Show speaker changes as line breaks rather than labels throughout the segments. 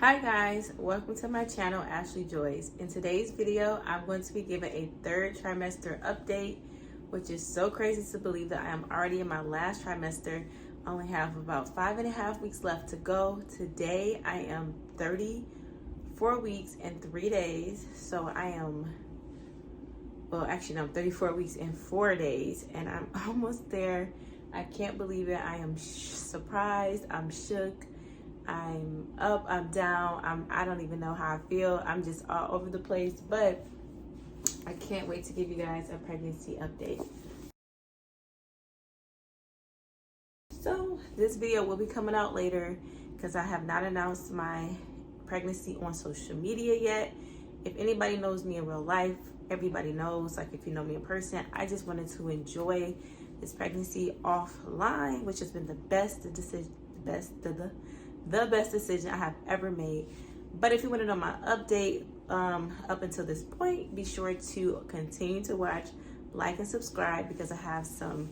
Hi guys, welcome to my channel, Ashley Joys. In today's video, I'm going to be giving a third trimester update, which is so crazy to believe that I am already in my last trimester. I only have about 5.5 weeks left to go. Today, I am 34 weeks and 3 days. So I am, well, actually, no, I'm 34 weeks and 4 days, and I'm almost there. I can't believe it. I am surprised. I'm shook. I'm up, I'm down, I don't even know how I feel. I'm just all over the place, but I can't wait to give you guys a pregnancy update. So this video will be coming out later because I have not announced my pregnancy on social media yet. If anybody knows me in real life, everybody knows, like if you know me in person, I just wanted to enjoy this pregnancy offline, which has been the best decision, the best decision I have ever made. But if you want to know my update up until this point, be sure to continue to watch, like, and subscribe because I have some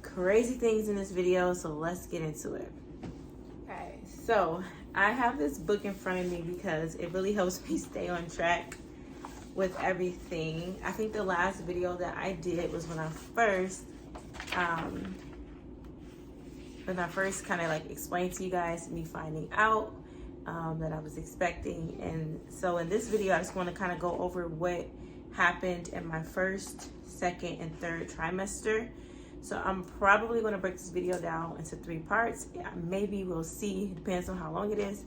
crazy things in this video. So let's get into it. Okay, so I have this book in front of me because it really helps me stay on track with everything. I think the last video that I did was when I first kind of like explained to you guys me finding out that I was expecting. And so in this video, I just want to kind of go over what happened in my first, second, and third trimester. So I'm probably going to break this video down into 3 parts. Maybe we'll see, depends on how long it is.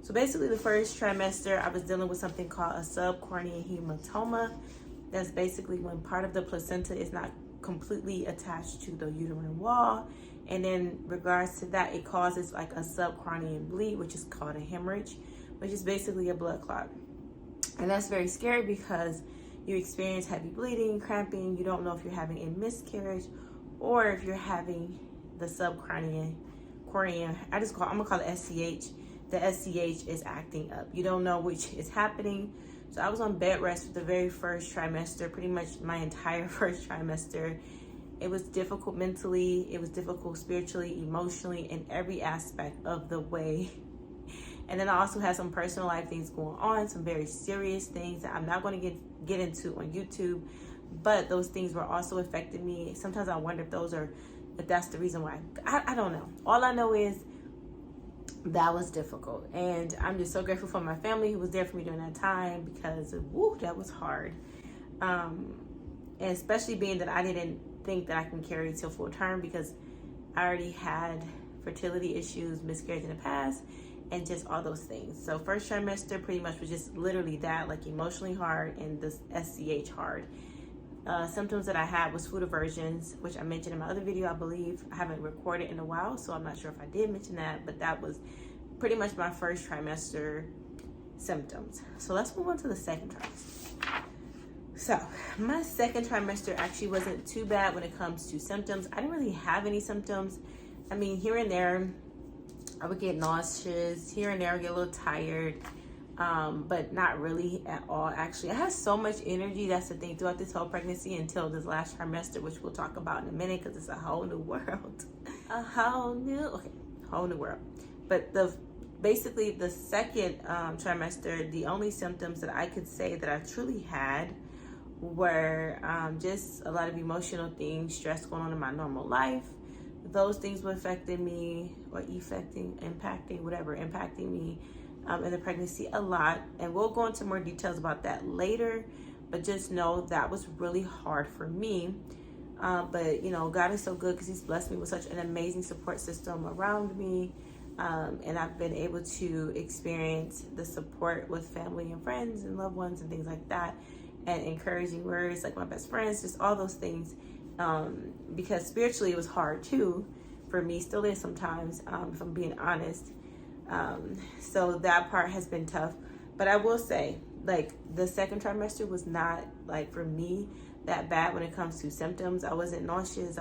So basically the first trimester, I was dealing with something called a subcorneal hematoma. That's basically when part of the placenta is not completely attached to the uterine wall. And in regards to that, it causes like a subcorneal bleed, which is called a hemorrhage, which is basically a blood clot. And that's very scary because you experience heavy bleeding, cramping. You don't know if you're having a miscarriage or if you're having the subcorneal. I'm gonna call it SCH. The SCH is acting up. You don't know which is happening. So I was on bed rest for the very first trimester, pretty much my entire first trimester. It was difficult mentally, it was difficult spiritually, emotionally, in every aspect of the way. And then I also had some personal life things going on, some very serious things that I'm not going to get into on YouTube, but those things were also affecting me. Sometimes I wonder if that's the reason why. I don't know. All I know is that was difficult, and I'm just so grateful for my family who was there for me during that time because woo, that was hard. And especially being that I didn't think that I can carry till full term because I already had fertility issues, miscarriage in the past, and just all those things. So first trimester pretty much was just literally that, like emotionally hard and this SCH hard. Symptoms that I had was food aversions, which I mentioned in my other video, I believe. I haven't recorded in a while, so I'm not sure if I did mention that, but that was pretty much my first trimester symptoms. So let's move on to the second trimester. So my second trimester actually wasn't too bad when it comes to symptoms. I didn't really have any symptoms. I mean, here and there, I would get nauseous. Here and there, I would get a little tired, but not really at all. Actually, I had so much energy. That's the thing throughout this whole pregnancy until this last trimester, which we'll talk about in a minute because it's a whole new world. A whole new world. But basically the second trimester, the only symptoms that I could say that I truly had were just a lot of emotional things, stress going on in my normal life. Those things were affecting me or impacting me in the pregnancy a lot. And we'll go into more details about that later, but just know that was really hard for me. But you know, God is so good because he's blessed me with such an amazing support system around me. And I've been able to experience the support with family and friends and loved ones and things like that, and encouraging words like my best friends, just all those things. Because spiritually it was hard too for me, still is sometimes, if I'm being honest. So that part has been tough. But I will say, like, the second trimester was not, like, for me that bad when it comes to symptoms. I wasn't nauseous.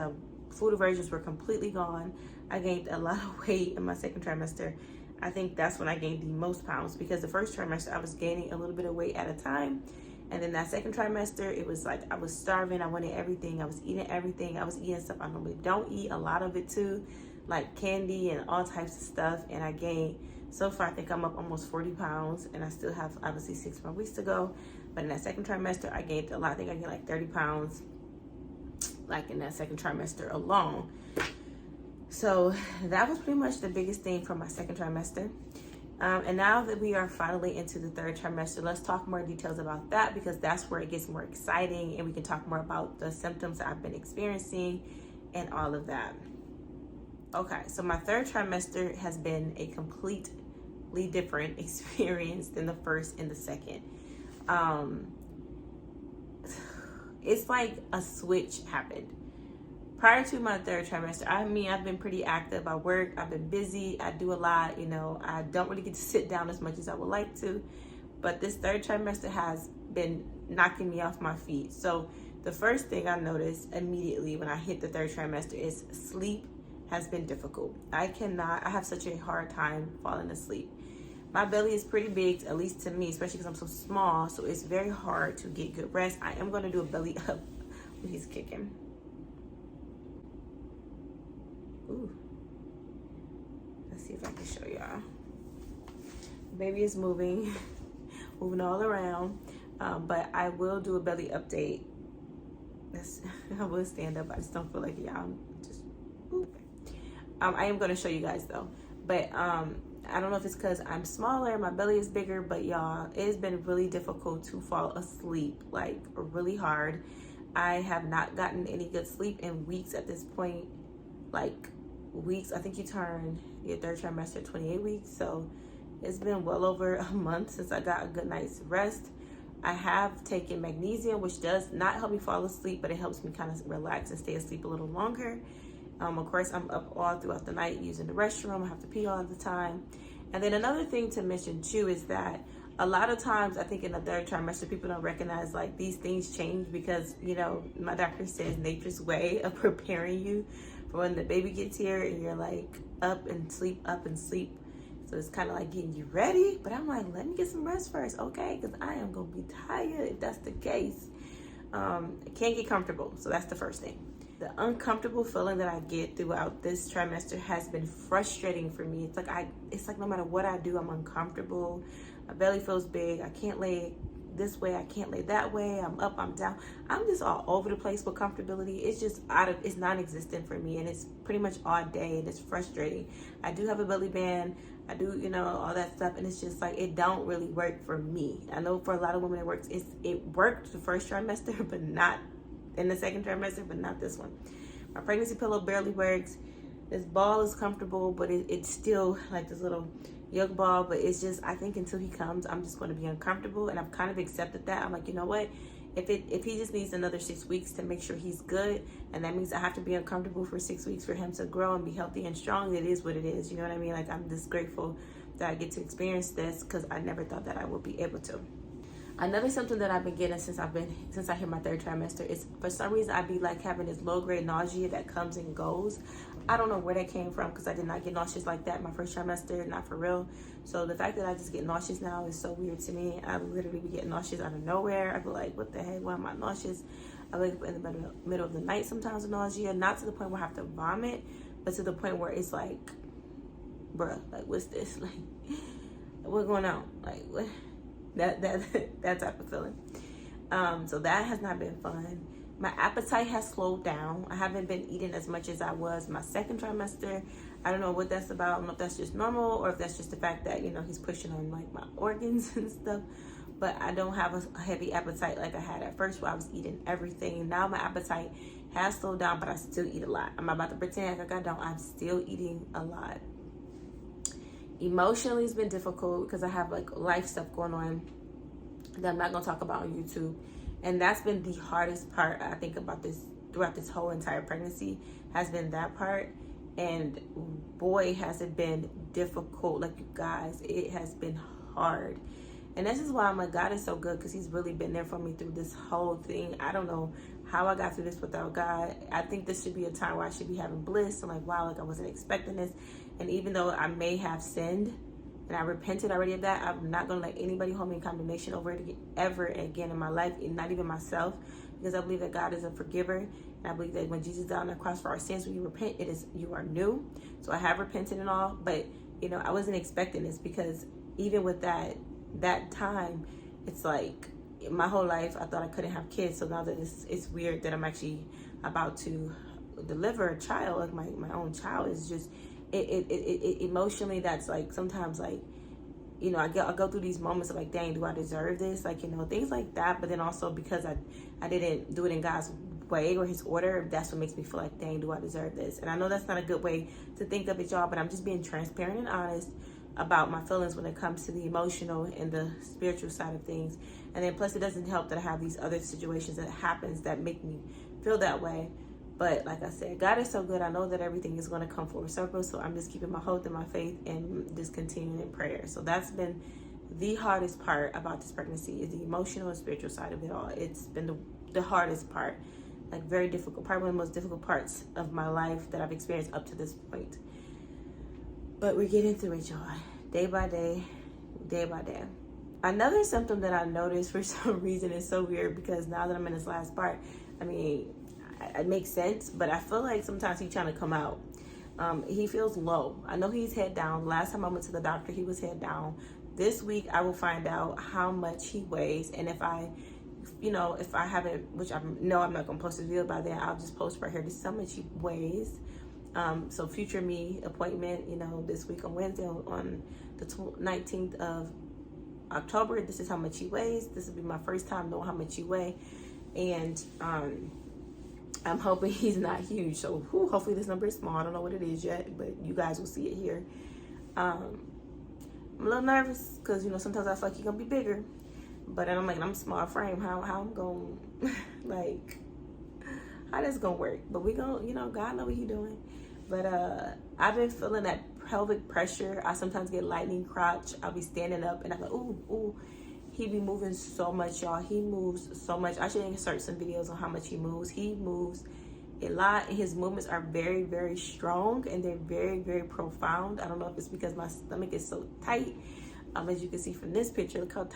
Food aversions were completely gone. I gained a lot of weight in my second trimester. I think that's when I gained the most pounds because the first trimester I was gaining a little bit of weight at a time. And then that second trimester, it was like I was starving. I wanted everything. I was eating everything. I was eating stuff I normally don't eat, a lot of it too, like candy and all types of stuff. And I gained So far, I think I'm up almost 40 pounds, and I still have obviously 6 more weeks to go. But in that second trimester, I gained a lot. I think I gained like 30 pounds, like in that second trimester alone. So that was pretty much the biggest thing for my second trimester. And now that we are finally into the third trimester, let's talk more details about that, because that's where it gets more exciting and we can talk more about the symptoms that I've been experiencing and all of that. Okay, so my third trimester has been a completely different experience than the first and the second. It's like a switch happened. Prior to my third trimester, I mean, I've been pretty active. I work, I've been busy, I do a lot, you know, I don't really get to sit down as much as I would like to. But this third trimester has been knocking me off my feet. So the first thing I noticed immediately when I hit the third trimester is sleep has been difficult. I have such a hard time falling asleep. My belly is pretty big, at least to me, especially because I'm so small. So it's very hard to get good rest. I am going to do a belly up when he's kicking. Ooh. Let's see if I can show y'all. Baby is moving, moving all around. But I will do a belly update. I will stand up. I just don't feel like y'all. I am going to show you guys though. But I don't know if it's because I'm smaller, my belly is bigger, but y'all, it has been really difficult to fall asleep, like really hard. I have not gotten any good sleep in weeks at this point, like weeks. I think you turn your third trimester 28 weeks, so it's been well over a month since I got a good night's rest. I have taken magnesium, which does not help me fall asleep, but it helps me kind of relax and stay asleep a little longer. Of course, I'm up all throughout the night using the restroom. I have to pee all the time. And then another thing to mention too is that a lot of times, I think in the third trimester, people don't recognize like these things change because, you know, my doctor says nature's way of preparing you for when the baby gets here and you're like up and sleep. So it's kind of like getting you ready. But I'm like, let me get some rest first, okay? Because I am going to be tired if that's the case. I can't get comfortable. So that's the first thing. The uncomfortable feeling that I get throughout this trimester has been frustrating for me. It's like no matter what I do, I'm uncomfortable. My belly feels big. I can't lay this way. I can't lay that way. I'm up, I'm down. I'm just all over the place with comfortability. It's just it's non-existent for me, and it's pretty much all day, and it's frustrating. I do have a belly band. I do, you know, all that stuff, and it's just like it don't really work for me. I know for a lot of women it works. It worked the first trimester, but not in the second trimester, but not this one. My pregnancy pillow barely works. This ball is comfortable, but it's still like this little yoke ball. But it's just, I think until he comes, I'm just going to be uncomfortable, and I've kind of accepted that. I'm like, you know what? If he just needs another 6 weeks to make sure he's good, and that means I have to be uncomfortable for 6 weeks for him to grow and be healthy and strong, it is what it is. You know what I mean? Like, I'm just grateful that I get to experience this, because I never thought that I would be able to. Another symptom that I've been getting since I hit my third trimester is, for some reason, I be like having this low grade nausea that comes and goes. I don't know where that came from, because I did not get nauseous like that in my first trimester, not for real. So the fact that I just get nauseous now is so weird to me. I literally be getting nauseous out of nowhere. I be like, what the heck, why am I nauseous? I wake up in the middle of the night sometimes with nausea, not to the point where I have to vomit, but to the point where it's like, bruh, like, what's this? Like, what's going on? Like, what? That type of feeling. So that has not been fun. My appetite has slowed down. I haven't been eating as much as I was my second trimester. I don't know what that's about. I don't know if that's just normal, or if that's just the fact that, you know, he's pushing on like my organs and stuff. But I don't have a heavy appetite like I had at first, where I was eating everything. Now my appetite has slowed down, but I still eat a lot. I'm not about to pretend like I don't. I'm still eating a lot. Emotionally, it's been difficult because I have like life stuff going on that I'm not going to talk about on YouTube. And that's been the hardest part, I think, about this throughout this whole entire pregnancy, has been that part. And boy, has it been difficult. Like, you guys, it has been hard. And this is why I'm like, God is so good, because he's really been there for me through this whole thing. I don't know how I got through this without God. I think this should be a time where I should be having bliss. I'm like, wow, like I wasn't expecting this. And even though I may have sinned and I repented already of that, I'm not going to let anybody hold me in condemnation over it ever again in my life, and not even myself, because I believe that God is a forgiver. And I believe that when Jesus died on the cross for our sins, when you repent, you are new. So I have repented and all, but you know, I wasn't expecting this, because even with that time, it's like my whole life I thought I couldn't have kids. So now that it's weird that I'm actually about to deliver a child, like my own child, is just it emotionally, that's like sometimes like, you know, I go through these moments of like, dang, do I deserve this? Like, you know, things like that. But then also because I didn't do it in God's way or his order, that's what makes me feel like, dang, do I deserve this? And I know that's not a good way to think of it, y'all, but I'm just being transparent and honest about my feelings when it comes to the emotional and the spiritual side of things. And then plus it doesn't help that I have these other situations that happens that make me feel that way. But like I said, God is so good. I know that everything is going to come full circle. So I'm just keeping my hope and my faith and just continuing in prayer. So that's been the hardest part about this pregnancy, is the emotional and spiritual side of it all. It's been the hardest part, like very difficult, probably one of the most difficult parts of my life that I've experienced up to this point. But we're getting through it, y'all, day by day, day by day. Another symptom that I noticed for some reason is so weird, because now that I'm in this last part, I mean, it makes sense, but I feel like sometimes he's trying to come out. He feels low. I know he's head down. Last time I went to the doctor, he was head down. This week, I will find out how much he weighs, and if I haven't, which I know I'm not gonna post a video by then, I'll just post right here. This is how much he weighs. So future me appointment, you know, this week on Wednesday, on the 19th of October. This is how much he weighs. This will be my first time knowing how much he weighs, and I'm hoping he's not huge. So hopefully this number is small. I don't know what it is yet, but you guys will see it here. I'm a little nervous because, you know, sometimes I feel like he's gonna be bigger, but I'm like, I'm small frame. How I'm gonna like, how this gonna work? But we gonna, you know, God know what he doing. But I've been feeling that pelvic pressure. I sometimes get lightning crotch. I'll be standing up and I'm like, ooh. He be moving so much, y'all. He moves so much. I should insert some videos on how much he moves. He moves a lot, and his movements are very, very strong, and they're very, very profound. I don't know if it's because my stomach is so tight. As you can see from this picture, look how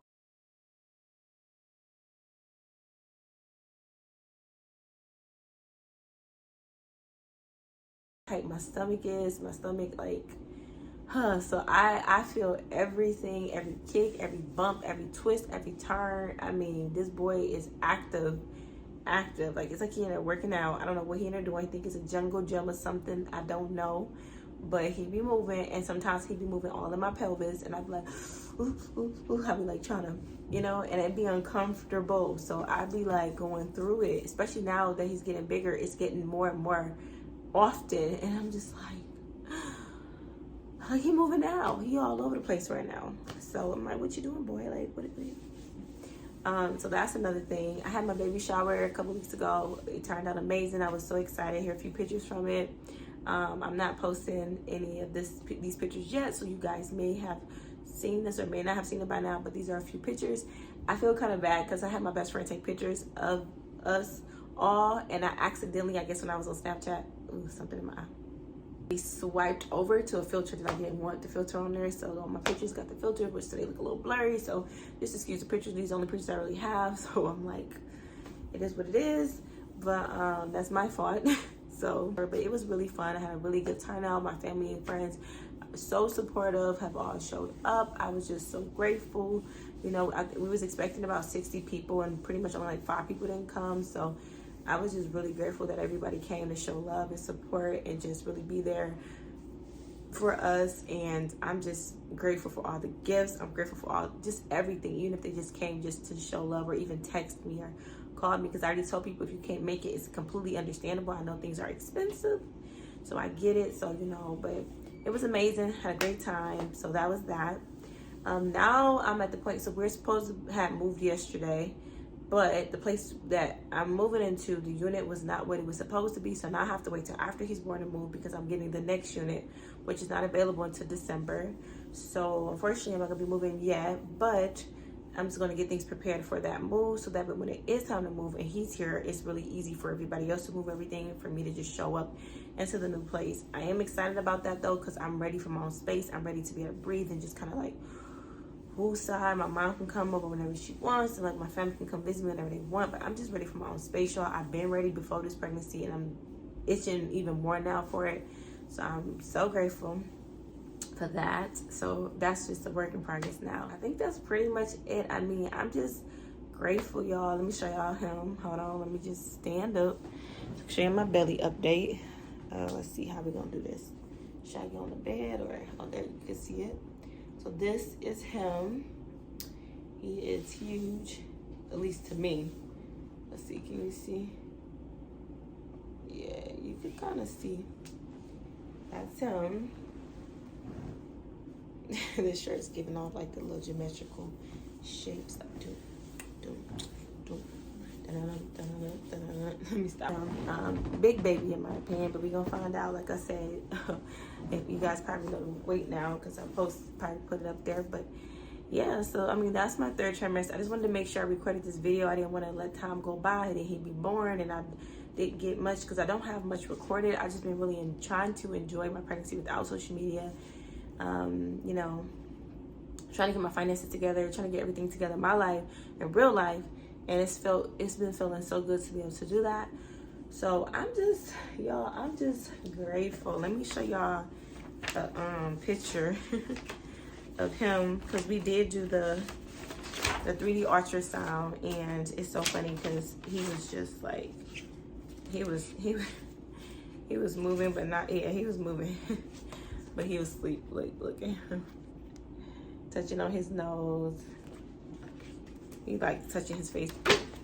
tight my stomach is. My stomach, like, so I feel everything, every kick, every bump, every twist, every turn. I mean, this boy is active. Like, it's like he in there working out. I don't know what he in there doing. I think it's a jungle gym or something. I don't know. But he be moving, and sometimes he be moving all in my pelvis, and I be like, ooh. I be like trying to, you know, and it be uncomfortable. So I be like going through it, especially now that he's getting bigger. It's getting more and more often, and I'm just like he moving now. He all over the place right now. So I'm like, what you doing, boy? Like, what are you? So that's another thing. I had my baby shower a couple weeks ago. It turned out amazing. I was so excited. Here are a few pictures from it. I'm not posting any of these pictures yet, so you guys may have seen this or may not have seen it by now, but these are a few pictures. I feel kind of bad because I had my best friend take pictures of us all, and I accidentally, I guess when I was on Snapchat, something in my eye, we swiped over to a filter that I didn't want the filter on there. So all my pictures got the filter, which today look a little blurry. So just excuse the pictures. These are the only pictures I really have. So I'm like, it is what it is. But that's my fault. So, but it was really fun. I had a really good turnout. My family and friends are so supportive, have all showed up. I was just so grateful. You know, we was expecting about 60 people, and pretty much only like 5 people didn't come. So I was just really grateful that everybody came to show love and support and just really be there for us. And I'm just grateful for all the gifts. I'm grateful for all, just everything, even if they just came just to show love or even text me or called me, because I already told people if you can't make it, it's completely understandable. I know things are expensive, so I get it. So, you know, but it was amazing. Had a great time. So that was that. Now I'm at the point, so we're supposed to have moved yesterday, but the place that I'm moving into, the unit was not what it was supposed to be. So now I have to wait till after he's born to move, because I'm getting the next unit, which is not available until December. So unfortunately, I'm not gonna be moving yet, but I'm just gonna get things prepared for that move, so that when it is time to move and he's here, it's really easy for everybody else to move everything and for me to just show up into the new place. I am excited about that though, because I'm ready for my own space. I'm ready to be able to breathe and just kind of like woosah. My mom can come over whenever she wants, and like my family can come visit me whenever they want. But I'm just ready for my own space, y'all. I've been ready before this pregnancy, and I'm itching even more now for it. So I'm so grateful. for that. So that's just a work in progress now. I think that's pretty much it. I mean, I'm just grateful, y'all. Let me show y'all him. Hold on, let me just stand up. Show you my belly update. Let's see how we're gonna do this. Should I get on the bed or, oh, there you can see it. So this is him. He is huge, at least to me. Let's see, can you see? Yeah, you can kind of see. That's him. This shirt's giving off like the little geometrical shapes. Let me stop. Big baby in my opinion, but we gonna find out. Like I said, if you guys probably gonna wait now because I probably put it up there. But yeah, so I mean that's my third trimester. I just wanted to make sure I recorded this video. I didn't want to let time go by and he'd be born, and I didn't get much because I don't have much recorded. I just been really trying to enjoy my pregnancy without social media. You know, trying to get my finances together, trying to get everything together in my life, in real life, and it's been feeling so good to be able to do that. So I'm just grateful. Let me show y'all a picture of him because we did do the 3D ultrasound, and it's so funny because he was just like he was moving, but not, yeah, he was moving. But he was asleep. Like, look at him. Touching on his nose. He like touching his face.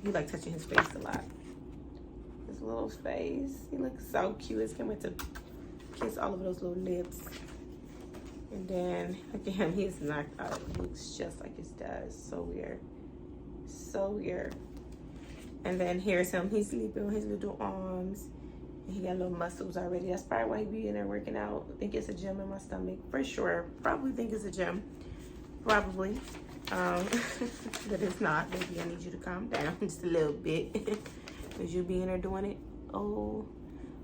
He like touching his face a lot. His little face. He looks so cute. I can't wait to kiss all of those little lips. And then, look at him. He's knocked out. He looks just like his dad. So weird. So weird. And then here's him. He's sleeping on his little arms. He got little muscles already. That's probably why he be in there working out. I think it's a gym in my stomach for sure. Probably think it's a gym. Probably. But it's not. Baby, I need you to calm down just a little bit. Because you be in there doing it. Oh,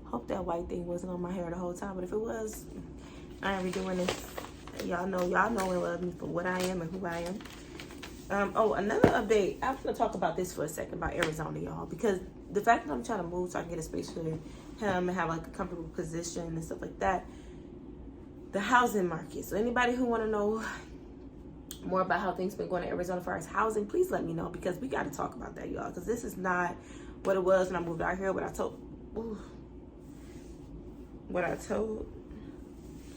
hope that white thing wasn't on my hair the whole time. But if it was, I ain't be doing this. Y'all know and love me for what I am and who I am. Oh, another update. I'm gonna talk about this for a second about Arizona, y'all, because the fact that I'm trying to move so I can get a space for him and have like a comfortable position and stuff like that. The housing market. So anybody who want to know more about how things been going in Arizona as far as housing, please let me know, because we got to talk about that, y'all. Because this is not what it was when I moved out here. What I told,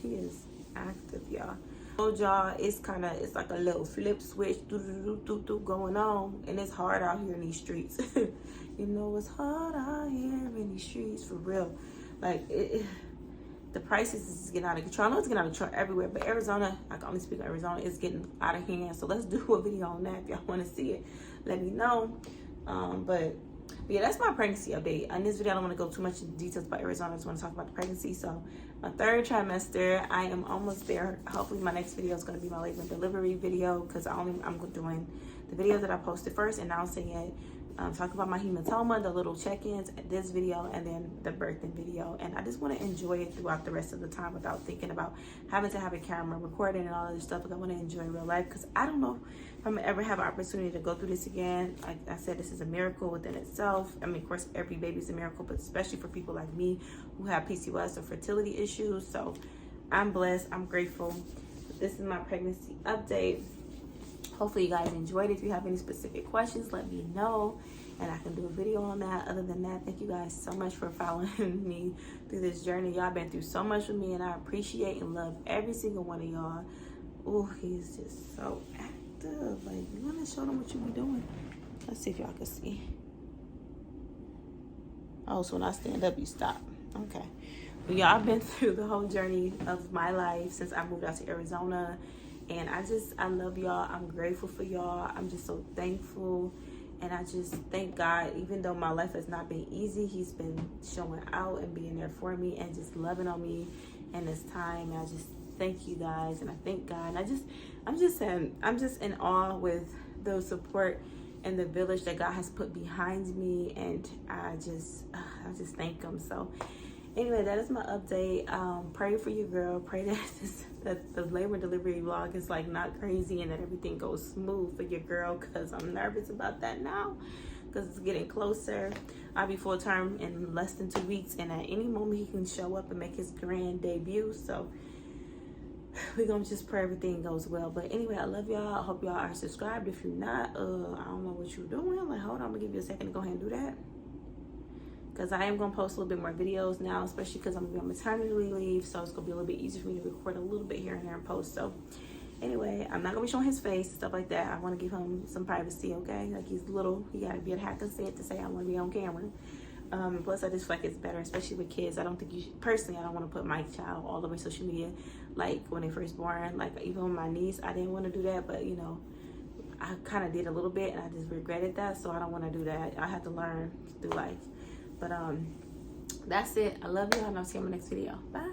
he is active, y'all. Told y'all it's like a little flip switch going on, and it's hard out here in these streets. You know, it's hard out here in these streets for real. Like the prices is getting out of control. I know it's getting out of control everywhere, but Arizona, I can only speak of Arizona, is getting out of hand. So let's do a video on that. If y'all want to see it, let me know. But yeah, that's my pregnancy update. In this video, I don't want to go too much into details about Arizona. I just want to talk about the pregnancy. So my third trimester, I am almost there. Hopefully my next video is going to be my labor and delivery video, because I'm doing the videos that I posted first, announcing it, talking about my hematoma, the little check-ins, this video, and then the birthing video. And I just want to enjoy it throughout the rest of the time without thinking about having to have a camera recording and all of this stuff. Because I want to enjoy real life, because I don't know if I'm gonna ever have an opportunity to go through this again. Like I said, this is a miracle within itself. I mean, of course, every baby's a miracle, but especially for people like me who have PCOS or fertility issues. So I'm blessed. I'm grateful. This is my pregnancy update. Hopefully you guys enjoyed it. If you have any specific questions, let me know, and I can do a video on that. Other than that, thank you guys so much for following me through this journey. Y'all been through so much with me, and I appreciate and love every single one of y'all. Oh, he's just so active. Like, you want to show them what you be doing? Let's see if y'all can see. Oh, so when I stand up, you stop. Okay. Well, y'all, I've been through the whole journey of my life since I moved out to Arizona. And I love y'all. I'm grateful for y'all. I'm just so thankful. And I just thank God, even though my life has not been easy, he's been showing out and being there for me and just loving on me in this time. And I just thank you guys, and I thank God. And I'm just in awe with the support and the village that God has put behind me. And I just thank him. So anyway, that is my update. Pray for your girl. Pray that the labor and delivery vlog is like not crazy, and that everything goes smooth for your girl, because I'm nervous about that now, because it's getting closer. I'll be full term in less than 2 weeks, and at any moment he can show up and make his grand debut. So we're gonna just pray everything goes well. But anyway, I love y'all. I hope y'all are subscribed. If you're not, I don't know what you're doing. Like, hold on, I'm gonna give you a second to go ahead and do that, because I am gonna post a little bit more videos now, especially because I'm gonna be on maternity leave, so it's gonna be a little bit easier for me to record a little bit here and there and post. So anyway, I'm not gonna be showing his face and stuff like that. I want to give him some privacy, okay? Like, he's little, he gotta be able to have consent to say I want to be on camera. Plus I just feel like it's better, especially with kids. I don't think you should, personally, I don't want to put my child all over social media, like when they first born. Like, even with my niece, I didn't want to do that, but you know, I kind of did a little bit, and I just regretted that, so I don't want to do that. I have to learn through life. But that's it. I love you, and I'll see you in my next video. Bye.